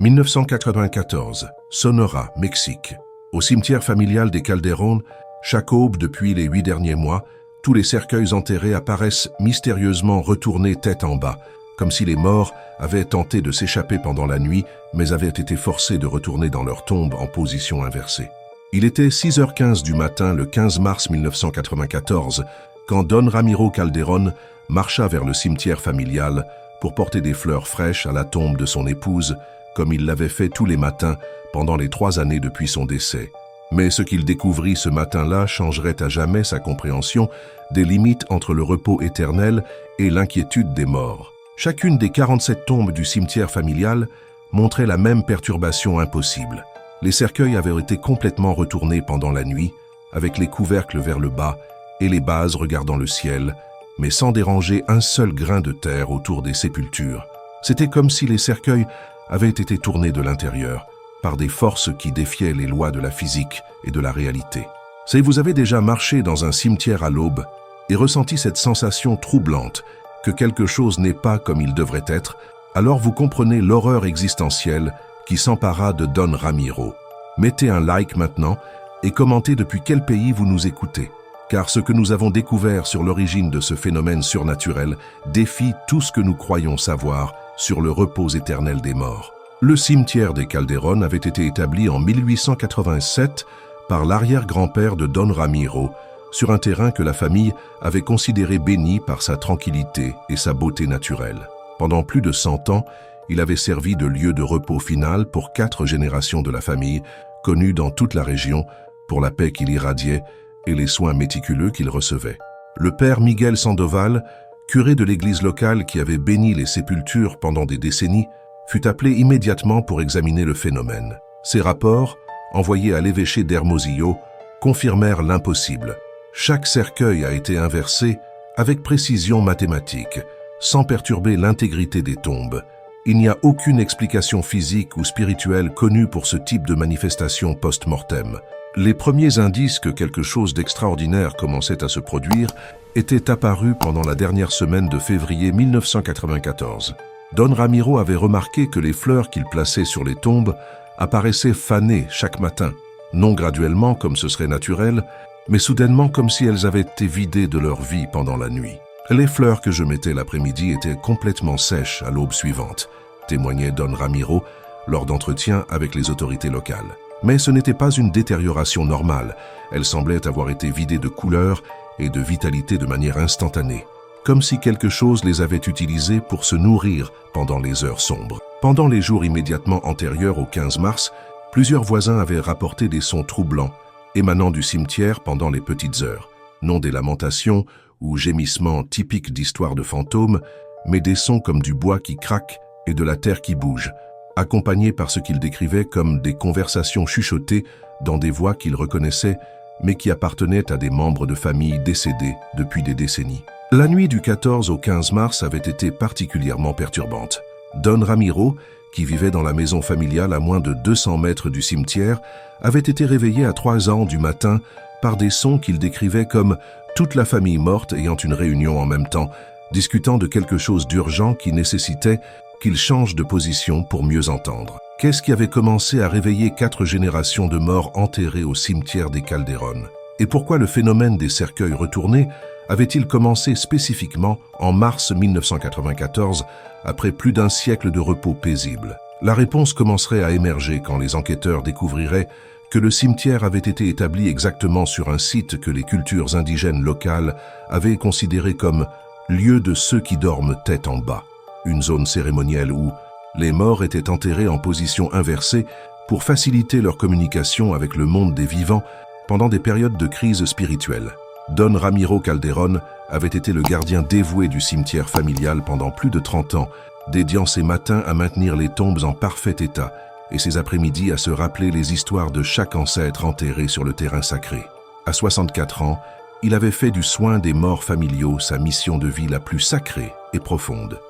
1994, Sonora, Mexique. Au cimetière familial des Calderón, chaque aube depuis les 8 derniers mois, tous les cercueils enterrés apparaissent mystérieusement retournés tête en bas, comme si les morts avaient tenté de s'échapper pendant la nuit, mais avaient été forcés de retourner dans leur tombe en position inversée. Il était 6h15 du matin le 15 mars 1994, quand Don Ramiro Calderón marcha vers le cimetière familial pour porter des fleurs fraîches à la tombe de son épouse, comme il l'avait fait tous les matins pendant les 3 années depuis son décès. Mais ce qu'il découvrit ce matin-là changerait à jamais sa compréhension des limites entre le repos éternel et l'inquiétude des morts. Chacune des 47 tombes du cimetière familial montrait la même perturbation impossible. Les cercueils avaient été complètement retournés pendant la nuit, avec les couvercles vers le bas et les bases regardant le ciel, mais sans déranger un seul grain de terre autour des sépultures. C'était comme si les cercueils avaient été tournés de l'intérieur, par des forces qui défiaient les lois de la physique et de la réalité. Si vous avez déjà marché dans un cimetière à l'aube et ressenti cette sensation troublante que quelque chose n'est pas comme il devrait être, alors vous comprenez l'horreur existentielle qui s'empara de Don Ramiro. Mettez un like maintenant et commentez depuis quel pays vous nous écoutez, car ce que nous avons découvert sur l'origine de ce phénomène surnaturel défie tout ce que nous croyons savoir sur le repos éternel des morts. Le cimetière des Calderón avait été établi en 1887 par l'arrière-grand-père de Don Ramiro, sur un terrain que la famille avait considéré béni par sa tranquillité et sa beauté naturelle. Pendant plus de 100 ans, il avait servi de lieu de repos final pour 4 générations de la famille, connue dans toute la région pour la paix qu'il irradiait et les soins méticuleux qu'il recevait. Le père Miguel Sandoval, curé de l'église locale qui avait béni les sépultures pendant des décennies, fut appelé immédiatement pour examiner le phénomène. Ces rapports, envoyés à l'évêché d'Hermosillo, confirmèrent l'impossible. Chaque cercueil a été inversé avec précision mathématique, sans perturber l'intégrité des tombes. Il n'y a aucune explication physique ou spirituelle connue pour ce type de manifestation post-mortem. Les premiers indices que quelque chose d'extraordinaire commençait à se produire étaient apparus pendant la dernière semaine de février 1994. Don Ramiro avait remarqué que les fleurs qu'il plaçait sur les tombes apparaissaient fanées chaque matin, non graduellement comme ce serait naturel, mais soudainement comme si elles avaient été vidées de leur vie pendant la nuit. Les fleurs que je mettais l'après-midi étaient complètement sèches à l'aube suivante, témoignait Don Ramiro lors d'entretiens avec les autorités locales. Mais ce n'était pas une détérioration normale, elles semblaient avoir été vidées de couleur et de vitalité de manière instantanée, comme si quelque chose les avait utilisées pour se nourrir pendant les heures sombres. Pendant les jours immédiatement antérieurs au 15 mars, plusieurs voisins avaient rapporté des sons troublants émanant du cimetière pendant les petites heures, non des lamentations ou gémissements typiques d'histoires de fantômes, mais des sons comme du bois qui craque et de la terre qui bouge, accompagnés par ce qu'ils décrivaient comme des conversations chuchotées dans des voix qu'ils reconnaissaient, mais qui appartenaient à des membres de famille décédés depuis des décennies. La nuit du 14 au 15 mars avait été particulièrement perturbante. Don Ramiro, qui vivait dans la maison familiale à moins de 200 mètres du cimetière, avait été réveillé à 3h du matin par des sons qu'il décrivait comme toute la famille morte ayant une réunion en même temps, discutant de quelque chose d'urgent qui nécessitait qu'il change de position pour mieux entendre. Qu'est-ce qui avait commencé à réveiller 4 générations de morts enterrés au cimetière des Calderón? Et pourquoi le phénomène des cercueils retournés avait-il commencé spécifiquement en mars 1994, après plus d'un siècle de repos paisible? La réponse commencerait à émerger quand les enquêteurs découvriraient que le cimetière avait été établi exactement sur un site que les cultures indigènes locales avaient considéré comme lieu de ceux qui dorment tête en bas, une zone cérémonielle où les morts étaient enterrés en position inversée pour faciliter leur communication avec le monde des vivants pendant des périodes de crise spirituelle. Don Ramiro Calderón avait été le gardien dévoué du cimetière familial pendant plus de 30 ans, dédiant ses matins à maintenir les tombes en parfait état et ses après-midi à se rappeler les histoires de chaque ancêtre enterré sur le terrain sacré. À 64 ans, il avait fait du soin des morts familiaux sa mission de vie la plus sacrée et profonde.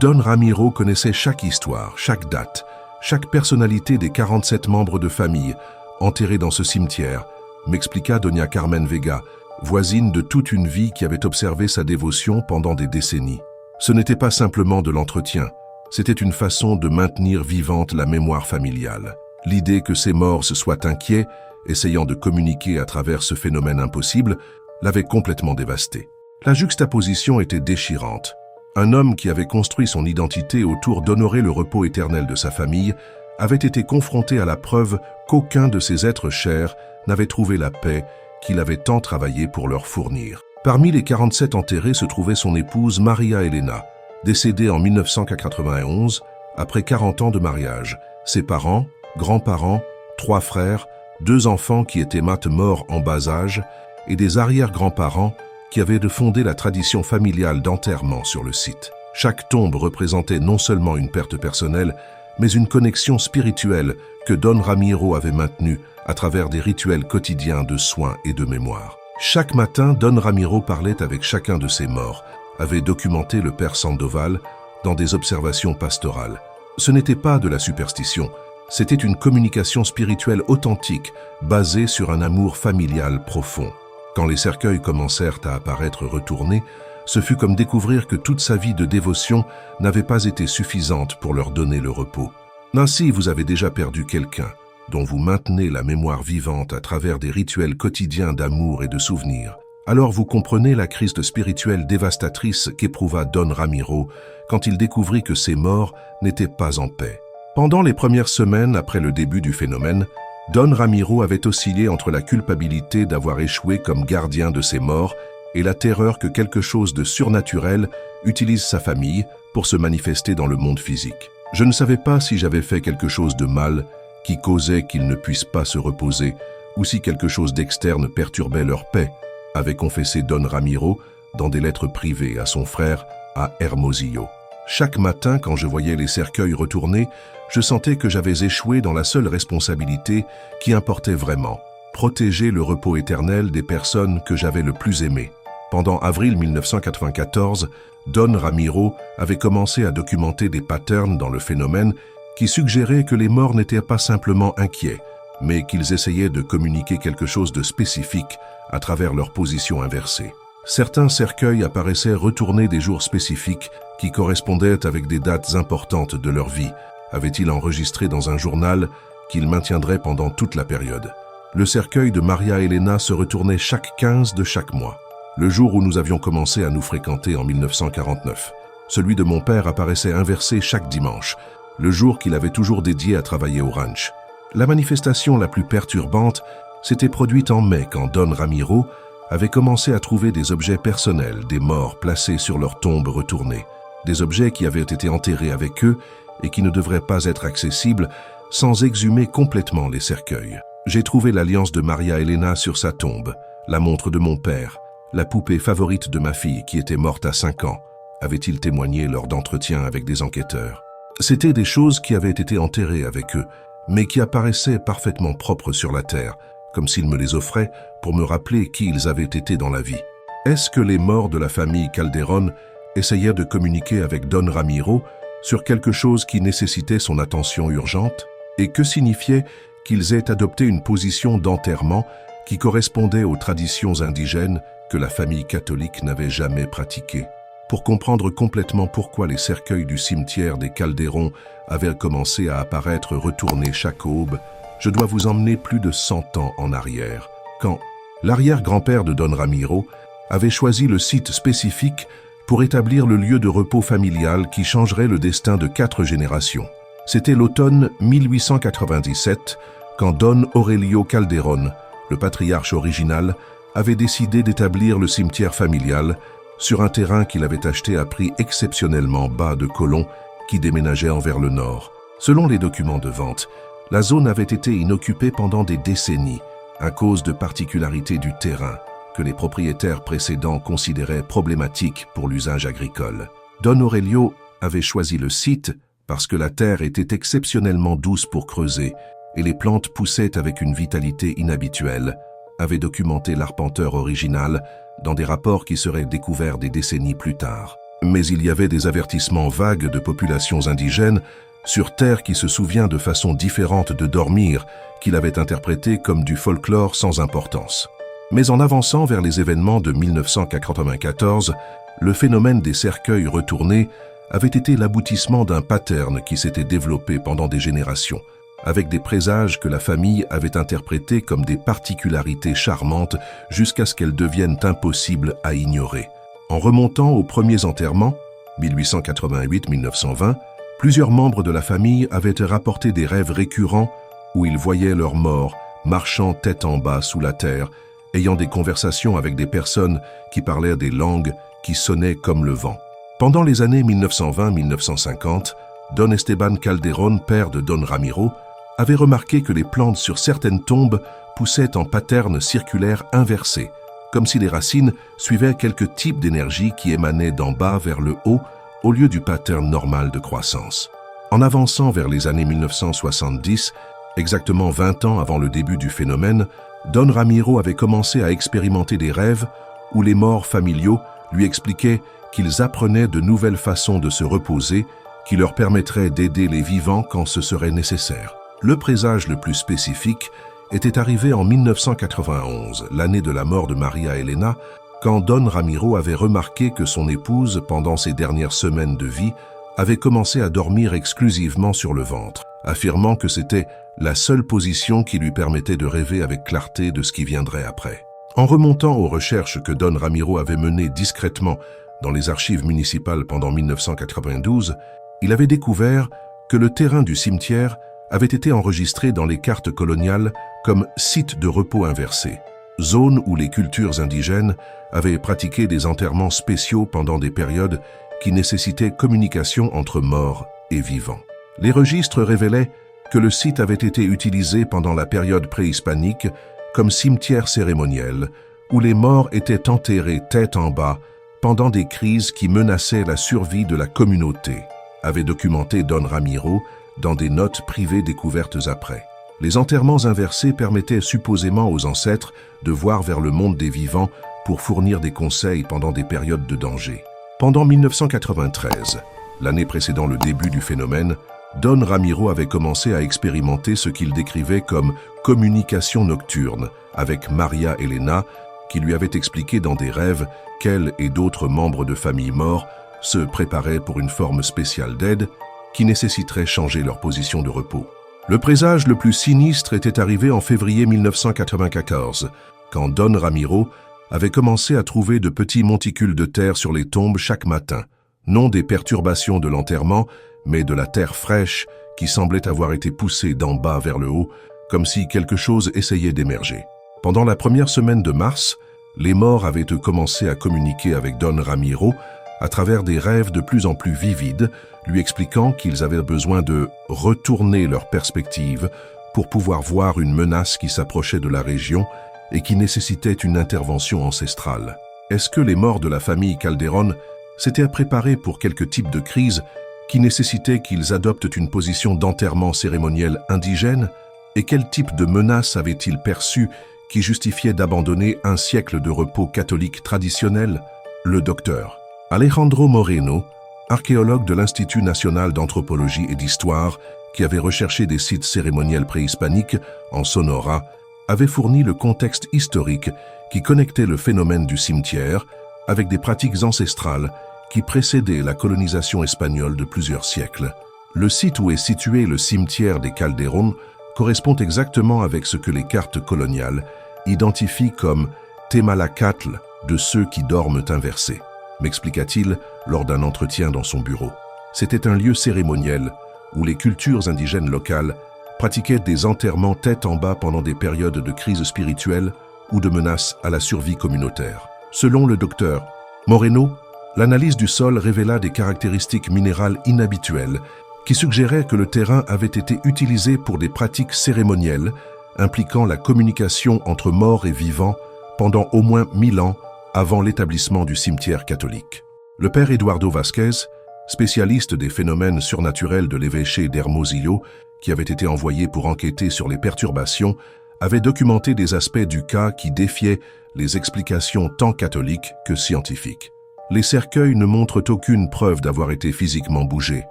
Don Ramiro connaissait chaque histoire, chaque date, chaque personnalité des 47 membres de famille enterrés dans ce cimetière, m'expliqua Doña Carmen Vega, voisine de toute une vie qui avait observé sa dévotion pendant des décennies. Ce n'était pas simplement de l'entretien, C'était une façon de maintenir vivante la mémoire familiale. L'idée que ces morts se soient inquiets, essayant de communiquer à travers ce phénomène impossible, l'avait complètement dévasté. La juxtaposition était déchirante. Un homme qui avait construit son identité autour d'honorer le repos éternel de sa famille avait été confronté à la preuve qu'aucun de ses êtres chers n'avait trouvé la paix qu'il avait tant travaillé pour leur fournir. Parmi les 47 enterrés se trouvait son épouse Maria Elena, décédée en 1991 après 40 ans de mariage. Ses parents, grands-parents, 3 frères, 2 enfants qui étaient morts en bas âge et des arrière-grands-parents qui avaient fondé la tradition familiale d'enterrement sur le site. Chaque tombe représentait non seulement une perte personnelle, mais une connexion spirituelle que Don Ramiro avait maintenue à travers des rituels quotidiens de soins et de mémoire. Chaque matin, Don Ramiro parlait avec chacun de ses morts, avait documenté le père Sandoval dans des observations pastorales. Ce n'était pas de la superstition, c'était une communication spirituelle authentique, basée sur un amour familial profond. Quand les cercueils commencèrent à apparaître retournés, ce fut comme découvrir que toute sa vie de dévotion n'avait pas été suffisante pour leur donner le repos. Ainsi, vous avez déjà perdu quelqu'un, dont vous maintenez la mémoire vivante à travers des rituels quotidiens d'amour et de souvenirs. Alors vous comprenez la crise spirituelle dévastatrice qu'éprouva Don Ramiro quand il découvrit que ses morts n'étaient pas en paix. Pendant les premières semaines après le début du phénomène, Don Ramiro avait oscillé entre la culpabilité d'avoir échoué comme gardien de ses morts et la terreur que quelque chose de surnaturel utilise sa famille pour se manifester dans le monde physique. Je ne savais pas si j'avais fait quelque chose de mal qui causait qu'ils ne puissent pas se reposer ou si quelque chose d'externe perturbait leur paix, avait confessé Don Ramiro dans des lettres privées à son frère à Hermosillo. Chaque matin, quand je voyais les cercueils retournés, je sentais que j'avais échoué dans la seule responsabilité qui importait vraiment, protéger le repos éternel des personnes que j'avais le plus aimées. Pendant avril 1994, Don Ramiro avait commencé à documenter des patterns dans le phénomène qui suggéraient que les morts n'étaient pas simplement inquiets, mais qu'ils essayaient de communiquer quelque chose de spécifique à travers leur position inversée. Certains cercueils apparaissaient retournés des jours spécifiques qui correspondaient avec des dates importantes de leur vie, avait-il enregistré dans un journal qu'il maintiendrait pendant toute la période. Le cercueil de Maria Elena se retournait chaque 15 de chaque mois, le jour où nous avions commencé à nous fréquenter en 1949. Celui de mon père apparaissait inversé chaque dimanche, le jour qu'il avait toujours dédié à travailler au ranch. La manifestation la plus perturbante s'était produite en mai quand Don Ramiro avait commencé à trouver des objets personnels des morts placés sur leurs tombes retournées, des objets qui avaient été enterrés avec eux et qui ne devraient pas être accessibles sans exhumer complètement les cercueils. J'ai trouvé l'alliance de Maria Elena sur sa tombe, la montre de mon père, la poupée favorite de ma fille qui était morte à 5 ans, avait-il témoigné lors d'entretiens avec des enquêteurs. C'étaient des choses qui avaient été enterrées avec eux, mais qui apparaissaient parfaitement propres sur la terre, comme s'ils me les offraient pour me rappeler qui ils avaient été dans la vie. Est-ce que les morts de la famille Calderón essayaient de communiquer avec Don Ramiro sur quelque chose qui nécessitait son attention urgente? Et que signifiait qu'ils aient adopté une position d'enterrement qui correspondait aux traditions indigènes que la famille catholique n'avait jamais pratiquées? Pour comprendre complètement pourquoi les cercueils du cimetière des Calderón avaient commencé à apparaître retournés chaque aube, je dois vous emmener plus de 100 ans en arrière, quand l'arrière-grand-père de Don Ramiro avait choisi le site spécifique pour établir le lieu de repos familial qui changerait le destin de 4 générations. C'était l'automne 1897, quand Don Aurelio Calderón, le patriarche original, avait décidé d'établir le cimetière familial sur un terrain qu'il avait acheté à prix exceptionnellement bas de colons qui déménageaient envers le nord. Selon les documents de vente, la zone avait été inoccupée pendant des décennies à cause de particularités du terrain que les propriétaires précédents considéraient problématiques pour l'usage agricole. Don Aurelio avait choisi le site parce que la terre était exceptionnellement douce pour creuser et les plantes poussaient avec une vitalité inhabituelle, avait documenté l'arpenteur original dans des rapports qui seraient découverts des décennies plus tard. Mais il y avait des avertissements vagues de populations indigènes sur terre qui se souvient de façon différente de dormir, qu'il avait interprété comme du folklore sans importance. Mais en avançant vers les événements de 1994, le phénomène des cercueils retournés avait été l'aboutissement d'un pattern qui s'était développé pendant des générations, avec des présages que la famille avait interprétés comme des particularités charmantes jusqu'à ce qu'elles deviennent impossibles à ignorer. En remontant aux premiers enterrements, 1888-1920, plusieurs membres de la famille avaient rapporté des rêves récurrents où ils voyaient leurs morts marchant tête en bas sous la terre, ayant des conversations avec des personnes qui parlaient des langues qui sonnaient comme le vent. Pendant les années 1920-1950, Don Esteban Calderón, père de Don Ramiro, avait remarqué que les plantes sur certaines tombes poussaient en patterns circulaires inversés, comme si les racines suivaient quelques types d'énergie qui émanaient d'en bas vers le haut au lieu du pattern normal de croissance. En avançant vers les années 1970, exactement 20 ans avant le début du phénomène, Don Ramiro avait commencé à expérimenter des rêves où les morts familiaux lui expliquaient qu'ils apprenaient de nouvelles façons de se reposer qui leur permettraient d'aider les vivants quand ce serait nécessaire. Le présage le plus spécifique était arrivé en 1991, l'année de la mort de Maria Elena, quand Don Ramiro avait remarqué que son épouse, pendant ses dernières semaines de vie, avait commencé à dormir exclusivement sur le ventre, affirmant que c'était la seule position qui lui permettait de rêver avec clarté de ce qui viendrait après. En remontant aux recherches que Don Ramiro avait menées discrètement dans les archives municipales pendant 1992, il avait découvert que le terrain du cimetière avait été enregistré dans les cartes coloniales comme site de repos inversé, zone où les cultures indigènes avaient pratiqué des enterrements spéciaux pendant des périodes qui nécessitaient communication entre morts et vivants. Les registres révélaient que le site avait été utilisé pendant la période préhispanique comme cimetière cérémoniel, où les morts étaient enterrés tête en bas pendant des crises qui menaçaient la survie de la communauté, avait documenté Don Ramiro dans des notes privées découvertes après. Les enterrements inversés permettaient supposément aux ancêtres de voir vers le monde des vivants pour fournir des conseils pendant des périodes de danger. Pendant 1993, l'année précédant le début du phénomène, Don Ramiro avait commencé à expérimenter ce qu'il décrivait comme communication nocturne avec Maria Elena, qui lui avait expliqué dans des rêves qu'elle et d'autres membres de famille morts se préparaient pour une forme spéciale d'aide qui nécessiterait changer leur position de repos. Le présage le plus sinistre était arrivé en février 1994, quand Don Ramiro avait commencé à trouver de petits monticules de terre sur les tombes chaque matin, non des perturbations de l'enterrement, mais de la terre fraîche qui semblait avoir été poussée d'en bas vers le haut, comme si quelque chose essayait d'émerger. Pendant la première semaine de mars, les morts avaient commencé à communiquer avec Don Ramiro à travers des rêves de plus en plus vivides, lui expliquant qu'ils avaient besoin de retourner leur perspective pour pouvoir voir une menace qui s'approchait de la région et qui nécessitait une intervention ancestrale. Est-ce que les morts de la famille Calderón s'étaient préparés pour quelque type de crise qui nécessitait qu'ils adoptent une position d'enterrement cérémoniel indigène? Et quel type de menace avaient-ils perçu qui justifiait d'abandonner un siècle de repos catholique traditionnel? Le docteur Alejandro Moreno, archéologue de l'Institut national d'anthropologie et d'histoire, qui avait recherché des sites cérémoniels préhispaniques en Sonora, avait fourni le contexte historique qui connectait le phénomène du cimetière avec des pratiques ancestrales qui précédaient la colonisation espagnole de plusieurs siècles. Le site où est situé le cimetière des Calderón correspond exactement avec ce que les cartes coloniales identifient comme Temalacatl, de ceux qui dorment inversés, m'expliqua-t-il lors d'un entretien dans son bureau. C'était un lieu cérémoniel où les cultures indigènes locales pratiquaient des enterrements tête en bas pendant des périodes de crise spirituelle ou de menaces à la survie communautaire. Selon le docteur Moreno, l'analyse du sol révéla des caractéristiques minérales inhabituelles qui suggéraient que le terrain avait été utilisé pour des pratiques cérémonielles impliquant la communication entre morts et vivants pendant au moins 1000 ans avant l'établissement du cimetière catholique. Le père Eduardo Vázquez, spécialiste des phénomènes surnaturels de l'évêché d'Hermosillo, qui avait été envoyé pour enquêter sur les perturbations, avait documenté des aspects du cas qui défiaient les explications tant catholiques que scientifiques. Les cercueils ne montrent aucune preuve d'avoir été physiquement bougés,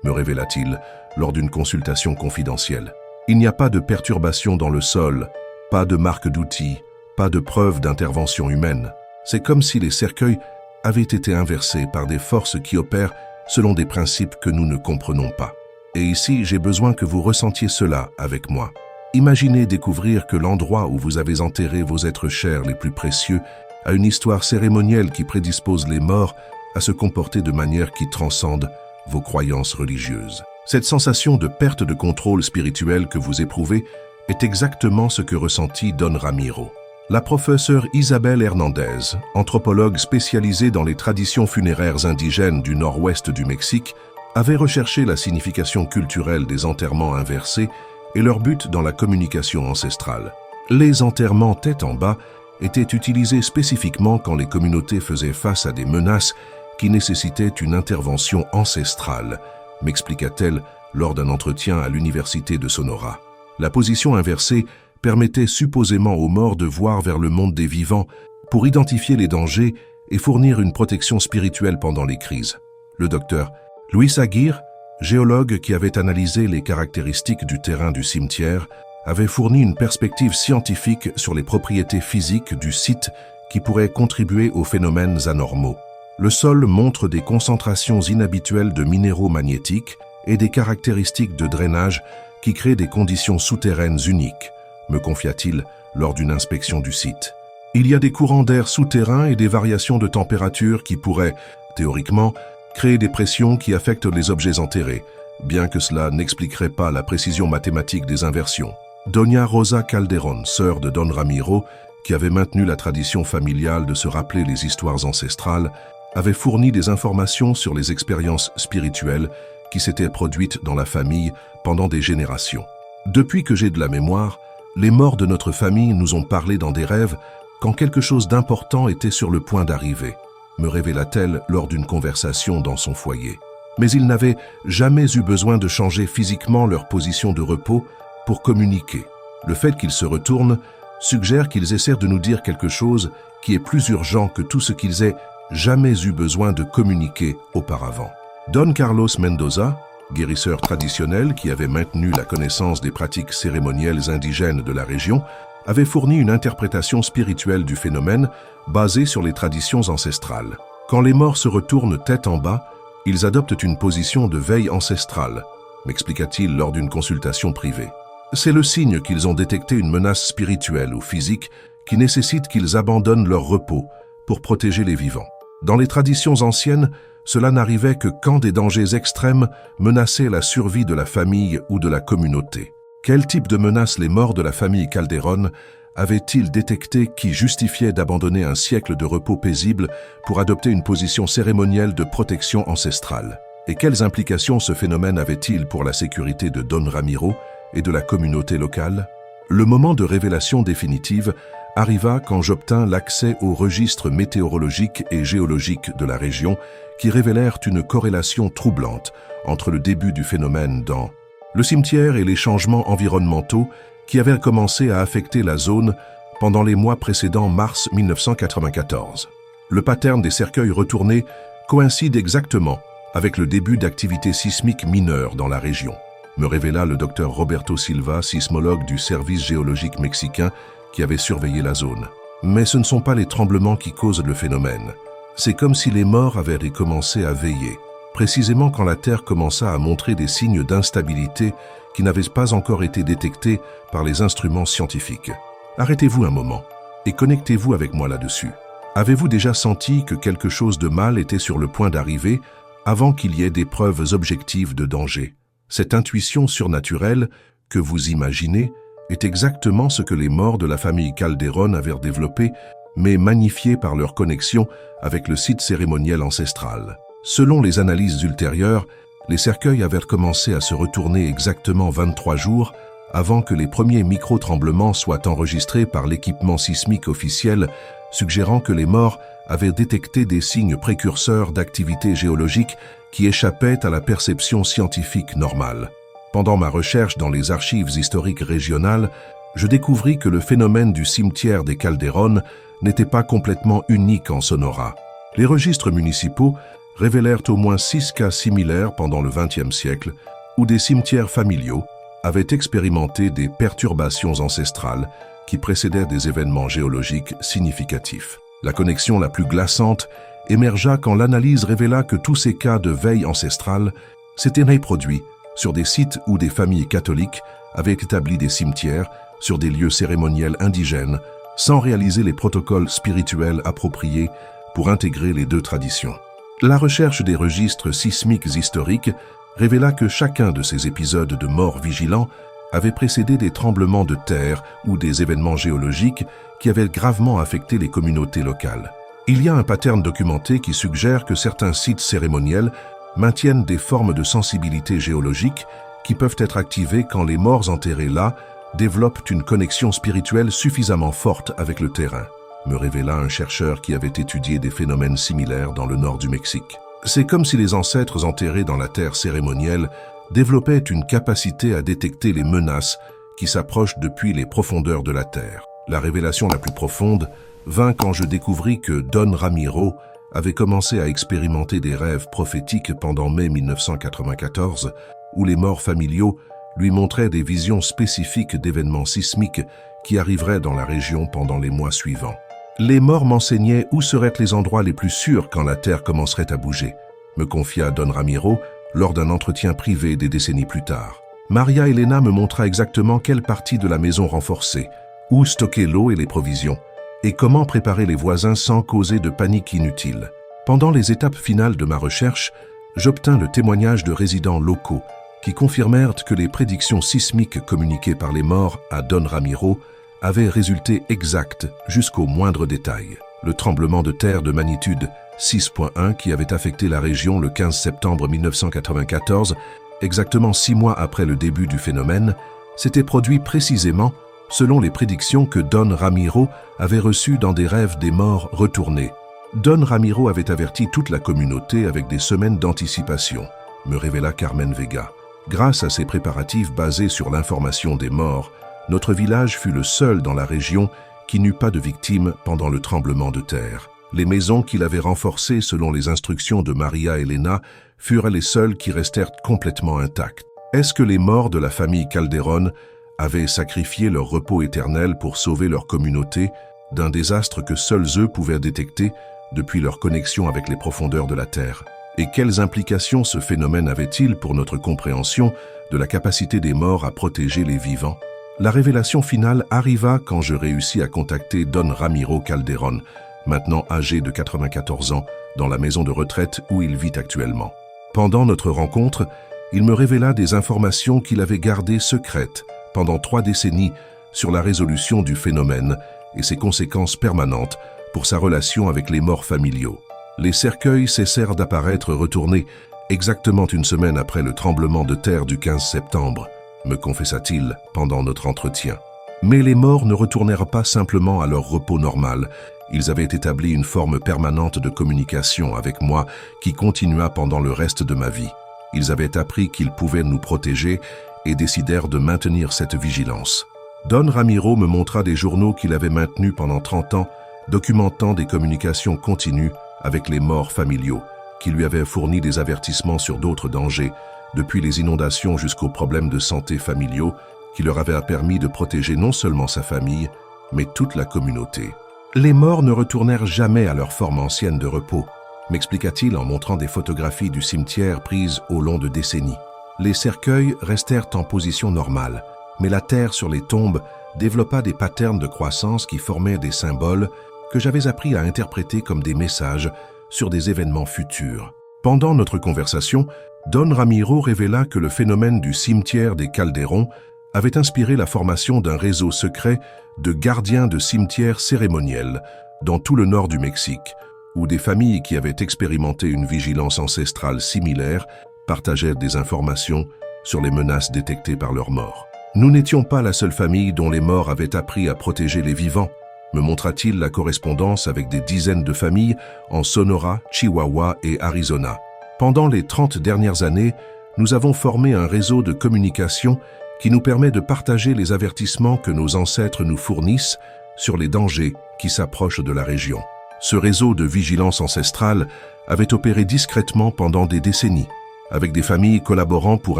me révéla-t-il lors d'une consultation confidentielle. Il n'y a pas de perturbation dans le sol, pas de marque d'outils, pas de preuve d'intervention humaine. C'est comme si les cercueils avaient été inversés par des forces qui opèrent selon des principes que nous ne comprenons pas. Et ici, j'ai besoin que vous ressentiez cela avec moi. Imaginez découvrir que l'endroit où vous avez enterré vos êtres chers les plus précieux a une histoire cérémonielle qui prédispose les morts à se comporter de manière qui transcende vos croyances religieuses. Cette sensation de perte de contrôle spirituel que vous éprouvez est exactement ce que ressentit Don Ramiro. La professeure Isabelle Hernandez, anthropologue spécialisée dans les traditions funéraires indigènes du nord-ouest du Mexique, avait recherché la signification culturelle des enterrements inversés et leur but dans la communication ancestrale. Les enterrements tête en bas étaient utilisés spécifiquement quand les communautés faisaient face à des menaces qui nécessitaient une intervention ancestrale, m'expliqua-t-elle lors d'un entretien à l'université de Sonora. La position inversée permettait supposément aux morts de voir vers le monde des vivants pour identifier les dangers et fournir une protection spirituelle pendant les crises. Le docteur Luis Aguirre, géologue qui avait analysé les caractéristiques du terrain du cimetière, avait fourni une perspective scientifique sur les propriétés physiques du site qui pourraient contribuer aux phénomènes anormaux. Le sol montre des concentrations inhabituelles de minéraux magnétiques et des caractéristiques de drainage qui créent des conditions souterraines uniques, me confia-t-il lors d'une inspection du site. Il y a des courants d'air souterrains et des variations de température qui pourraient, théoriquement, créer des pressions qui affectent les objets enterrés, bien que cela n'expliquerait pas la précision mathématique des inversions. Doña Rosa Calderón, sœur de Don Ramiro, qui avait maintenu la tradition familiale de se rappeler les histoires ancestrales, avait fourni des informations sur les expériences spirituelles qui s'étaient produites dans la famille pendant des générations. Depuis que j'ai de la mémoire, les morts de notre famille nous ont parlé dans des rêves quand quelque chose d'important était sur le point d'arriver, me révéla-t-elle lors d'une conversation dans son foyer. Mais ils n'avaient jamais eu besoin de changer physiquement leur position de repos pour communiquer. Le fait qu'ils se retournent suggère qu'ils essaient de nous dire quelque chose qui est plus urgent que tout ce qu'ils aient jamais eu besoin de communiquer auparavant. Don Carlos Mendoza, guérisseur traditionnel qui avait maintenu la connaissance des pratiques cérémonielles indigènes de la région, avait fourni une interprétation spirituelle du phénomène basée sur les traditions ancestrales. Quand les morts se retournent tête en bas, ils adoptent une position de veille ancestrale, m'expliqua-t-il lors d'une consultation privée. C'est le signe qu'ils ont détecté une menace spirituelle ou physique qui nécessite qu'ils abandonnent leur repos pour protéger les vivants. Dans les traditions anciennes, cela n'arrivait que quand des dangers extrêmes menaçaient la survie de la famille ou de la communauté. Quel type de menace les morts de la famille Calderón avaient-ils détecté qui justifiait d'abandonner un siècle de repos paisible pour adopter une position cérémonielle de protection ancestrale? Et quelles implications ce phénomène avait-il pour la sécurité de Don Ramiro et de la communauté locale? Le moment de révélation définitive arriva quand j'obtins l'accès aux registres météorologiques et géologiques de la région qui révélèrent une corrélation troublante entre le début du phénomène dans le cimetière et les changements environnementaux qui avaient commencé à affecter la zone pendant les mois précédant mars 1994. Le pattern des cercueils retournés coïncide exactement avec le début d'activités sismiques mineures dans la région, me révéla le docteur Roberto Silva, sismologue du service géologique mexicain qui avait surveillé la zone. Mais ce ne sont pas les tremblements qui causent le phénomène. C'est comme si les morts avaient recommencé à veiller, précisément quand la Terre commença à montrer des signes d'instabilité qui n'avaient pas encore été détectés par les instruments scientifiques. Arrêtez-vous un moment et connectez-vous avec moi là-dessus. Avez-vous déjà senti que quelque chose de mal était sur le point d'arriver avant qu'il y ait des preuves objectives de danger? Cette intuition surnaturelle que vous imaginez est exactement ce que les morts de la famille Calderón avaient développé, mais magnifié par leur connexion avec le site cérémoniel ancestral. Selon les analyses ultérieures, les cercueils avaient commencé à se retourner exactement 23 jours avant que les premiers micro-tremblements soient enregistrés par l'équipement sismique officiel, suggérant que les morts avaient détecté des signes précurseurs d'activité géologique qui échappaient à la perception scientifique normale. Pendant ma recherche dans les archives historiques régionales, je découvris que le phénomène du cimetière des Calderón n'était pas complètement unique en Sonora. Les registres municipaux révélèrent au moins 6 cas similaires pendant le XXe siècle où des cimetières familiaux avaient expérimenté des perturbations ancestrales qui précédaient des événements géologiques significatifs. La connexion la plus glaçante émergea quand l'analyse révéla que tous ces cas de veille ancestrale s'étaient produits sur des sites où des familles catholiques avaient établi des cimetières sur des lieux cérémoniels indigènes sans réaliser les protocoles spirituels appropriés pour intégrer les deux traditions. La recherche des registres sismiques historiques révéla que chacun de ces épisodes de mort vigilants avait précédé des tremblements de terre ou des événements géologiques qui avaient gravement affecté les communautés locales. Il y a un pattern documenté qui suggère que certains sites cérémoniels maintiennent des formes de sensibilité géologique qui peuvent être activées quand les morts enterrés là développent une connexion spirituelle suffisamment forte avec le terrain, me révéla un chercheur qui avait étudié des phénomènes similaires dans le nord du Mexique. C'est comme si les ancêtres enterrés dans la terre cérémonielle développaient une capacité à détecter les menaces qui s'approchent depuis les profondeurs de la terre. La révélation la plus profonde vint quand je découvris que Don Ramiro avait commencé à expérimenter des rêves prophétiques pendant mai 1994, où les morts familiaux lui montraient des visions spécifiques d'événements sismiques qui arriveraient dans la région pendant les mois suivants. Les morts m'enseignaient où seraient les endroits les plus sûrs quand la terre commencerait à bouger, me confia Don Ramiro lors d'un entretien privé des décennies plus tard. Maria Elena me montra exactement quelle partie de la maison renforcer, où stocker l'eau et les provisions, et comment préparer les voisins sans causer de panique inutile. Pendant les étapes finales de ma recherche, j'obtins le témoignage de résidents locaux qui confirmèrent que les prédictions sismiques communiquées par les morts à Don Ramiro avaient résulté exactes jusqu'au moindre détail. Le tremblement de terre de magnitude 6.1 qui avait affecté la région le 15 septembre 1994, exactement 6 mois après le début du phénomène, s'était produit précisément selon les prédictions que Don Ramiro avait reçues dans des rêves des morts retournés. Don Ramiro avait averti toute la communauté avec des semaines d'anticipation, me révéla Carmen Vega. Grâce à ces préparatifs basés sur l'information des morts, notre village fut le seul dans la région qui n'eut pas de victimes pendant le tremblement de terre. Les maisons qu'il avait renforcées selon les instructions de Maria Elena furent les seules qui restèrent complètement intactes. Est-ce que les morts de la famille Calderón avaient sacrifié leur repos éternel pour sauver leur communauté d'un désastre que seuls eux pouvaient détecter depuis leur connexion avec les profondeurs de la Terre? Et quelles implications ce phénomène avait-il pour notre compréhension de la capacité des morts à protéger les vivants? La révélation finale arriva quand je réussis à contacter Don Ramiro Calderón, maintenant âgé de 94 ans, dans la maison de retraite où il vit actuellement. Pendant notre rencontre, il me révéla des informations qu'il avait gardées secrètes pendant 3 décennies sur la résolution du phénomène et ses conséquences permanentes pour sa relation avec les morts familiaux. Les cercueils cessèrent d'apparaître retournés exactement une semaine après le tremblement de terre du 15 septembre, me confessa-t-il pendant notre entretien. Mais les morts ne retournèrent pas simplement à leur repos normal. Ils avaient établi une forme permanente de communication avec moi qui continua pendant le reste de ma vie. Ils avaient appris qu'ils pouvaient nous protéger et décidèrent de maintenir cette vigilance. Don Ramiro me montra des journaux qu'il avait maintenus pendant 30 ans, documentant des communications continues avec les morts familiaux, qui lui avaient fourni des avertissements sur d'autres dangers, depuis les inondations jusqu'aux problèmes de santé familiaux, qui leur avaient permis de protéger non seulement sa famille, mais toute la communauté. Les morts ne retournèrent jamais à leur forme ancienne de repos, m'expliqua-t-il en montrant des photographies du cimetière prises au long de décennies. Les cercueils restèrent en position normale, mais la terre sur les tombes développa des patterns de croissance qui formaient des symboles que j'avais appris à interpréter comme des messages sur des événements futurs. Pendant notre conversation, Don Ramiro révéla que le phénomène du cimetière des Calderón avait inspiré la formation d'un réseau secret de gardiens de cimetières cérémoniels dans tout le nord du Mexique, où des familles qui avaient expérimenté une vigilance ancestrale similaire partageaient des informations sur les menaces détectées par leurs morts. Nous n'étions pas la seule famille dont les morts avaient appris à protéger les vivants, me montra-t-il la correspondance avec des dizaines de familles en Sonora, Chihuahua et Arizona. Pendant les 30 dernières années, nous avons formé un réseau de communication qui nous permet de partager les avertissements que nos ancêtres nous fournissent sur les dangers qui s'approchent de la région. Ce réseau de vigilance ancestrale avait opéré discrètement pendant des décennies, avec des familles collaborant pour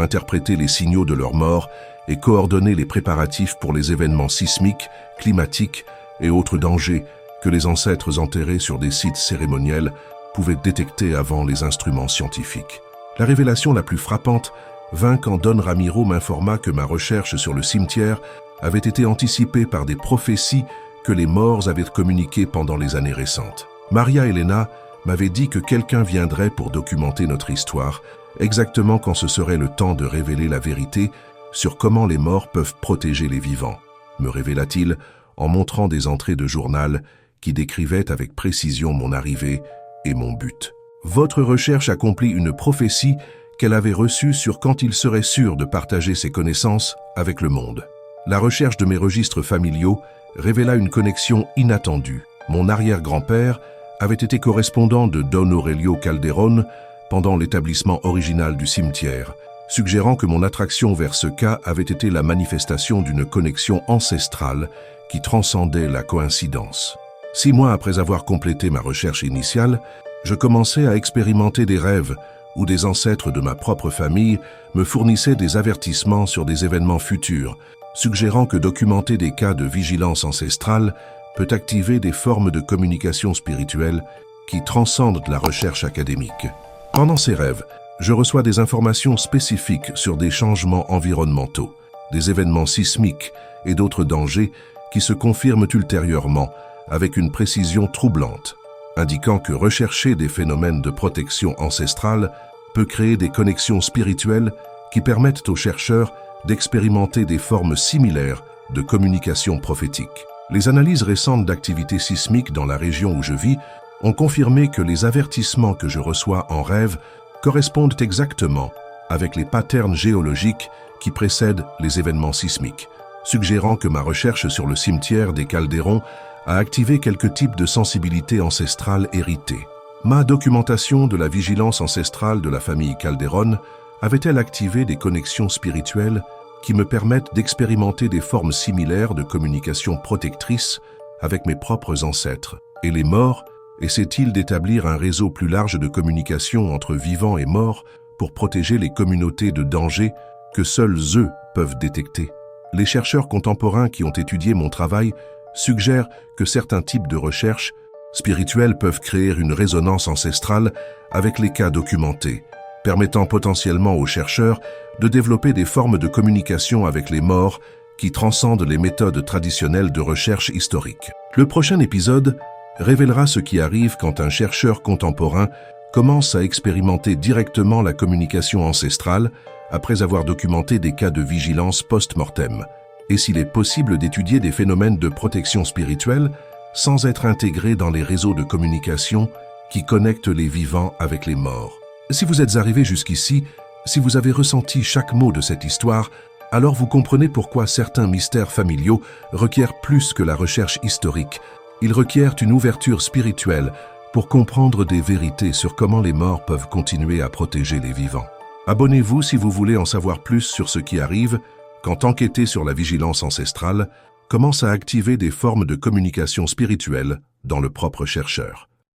interpréter les signaux de leurs morts et coordonner les préparatifs pour les événements sismiques, climatiques et autres dangers que les ancêtres enterrés sur des sites cérémoniels pouvaient détecter avant les instruments scientifiques. La révélation la plus frappante vint quand Don Ramiro m'informa que ma recherche sur le cimetière avait été anticipée par des prophéties que les morts avaient communiquées pendant les années récentes. Maria Elena m'avait dit que quelqu'un viendrait pour documenter notre histoire, exactement quand ce serait le temps de révéler la vérité sur comment les morts peuvent protéger les vivants, me révéla-t-il en montrant des entrées de journal qui décrivaient avec précision mon arrivée et mon but. Votre recherche accomplit une prophétie qu'elle avait reçue sur quand il serait sûr de partager ses connaissances avec le monde. La recherche de mes registres familiaux révéla une connexion inattendue. Mon arrière-grand-père avait été correspondant de Don Aurelio Calderón pendant l'établissement original du cimetière, suggérant que mon attraction vers ce cas avait été la manifestation d'une connexion ancestrale qui transcendait la coïncidence. 6 mois après avoir complété ma recherche initiale, je commençais à expérimenter des rêves où des ancêtres de ma propre famille me fournissaient des avertissements sur des événements futurs, suggérant que documenter des cas de vigilance ancestrale peut activer des formes de communication spirituelle qui transcendent la recherche académique. Pendant ces rêves, je reçois des informations spécifiques sur des changements environnementaux, des événements sismiques et d'autres dangers qui se confirment ultérieurement avec une précision troublante, indiquant que rechercher des phénomènes de protection ancestrale peut créer des connexions spirituelles qui permettent aux chercheurs d'expérimenter des formes similaires de communication prophétique. Les analyses récentes d'activités sismiques dans la région où je vis ont confirmé que les avertissements que je reçois en rêve correspondent exactement avec les patterns géologiques qui précèdent les événements sismiques, suggérant que ma recherche sur le cimetière des Calderón a activé quelques types de sensibilité ancestrale héritée. Ma documentation de la vigilance ancestrale de la famille Calderón avait-elle activé des connexions spirituelles qui me permettent d'expérimenter des formes similaires de communication protectrice avec mes propres ancêtres? Et les morts essaient-ils d'établir un réseau plus large de communication entre vivants et morts pour protéger les communautés de dangers que seuls eux peuvent détecter? Les chercheurs contemporains qui ont étudié mon travail suggèrent que certains types de recherches spirituelles peuvent créer une résonance ancestrale avec les cas documentés, permettant potentiellement aux chercheurs de développer des formes de communication avec les morts qui transcendent les méthodes traditionnelles de recherche historique. Le prochain épisode révélera ce qui arrive quand un chercheur contemporain commence à expérimenter directement la communication ancestrale après avoir documenté des cas de vigilance post-mortem, et s'il est possible d'étudier des phénomènes de protection spirituelle sans être intégré dans les réseaux de communication qui connectent les vivants avec les morts. Si vous êtes arrivé jusqu'ici, si vous avez ressenti chaque mot de cette histoire, alors vous comprenez pourquoi certains mystères familiaux requièrent plus que la recherche historique. Ils requièrent une ouverture spirituelle pour comprendre des vérités sur comment les morts peuvent continuer à protéger les vivants. Abonnez-vous si vous voulez en savoir plus sur ce qui arrive quand enquêter sur la vigilance ancestrale commence à activer des formes de communication spirituelle dans le propre chercheur.